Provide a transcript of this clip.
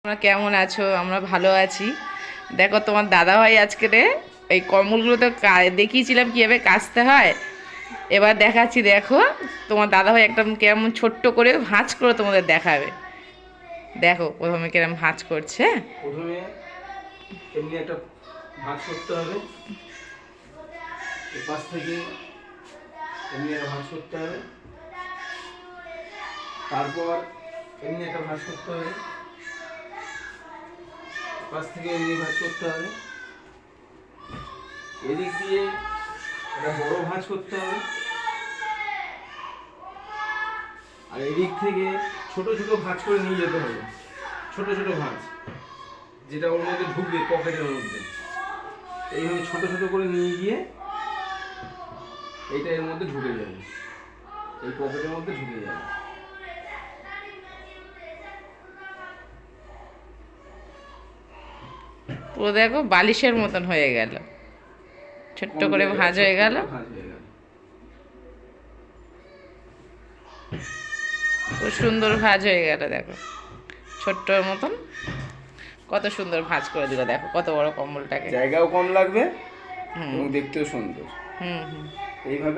তোমরা কেমন আছো? আমরা ভালো আছি। দেখো তোমার দাদাভাই আজকে এই কম্বলগুলো তো দেখিয়েছিলাম কীভাবে কাচতে হয়, এবার দেখাচ্ছি। দেখো তোমার দাদাভাই একদম কেমন ছোট্ট করে ভাঁজ করে তোমাদের দেখাবে। দেখো প্রথমে কিরম ভাঁজ করছে। প্রথমে এমনি একটা ভাঁজ করতে হবে, এপাশ থেকে এমনি একটা ভাঁজ করতে হবে, তারপর এমনি একটা ভাঁজ করতে হবে, এপাশ থেকে এমনি ভাঁজ করতে হবে, এদিক দিয়ে একটা বড় ভাঁজ করতে হবে, আর এদিক থেকে ছোট ছোট ভাঁজ করে নিয়ে যেতে হবে। ছোট ছোট ভাঁজ যেটা ওর মধ্যে ঢুকবে, পকেটের মধ্যে এইভাবে ছোট ছোট করে নিয়ে গিয়ে এইটা এর মধ্যে ঢুকে যাবে, এই পকেটের মধ্যে ঢুকে যাবে। পুরো দেখো বালিশের মতন হয়ে গেল, ছোট্ট করে ভাঁজ হয়ে গেল। খুব সুন্দর ভাঁজ হয়ে গেল। দেখো ছোট্টর মতন কত সুন্দর ভাঁজ করে দিল। দেখো কত বড় কম্বলটাকে, জায়গাও কম লাগবে এবং দেখতেও সুন্দর। হুম হুম। এইভাবে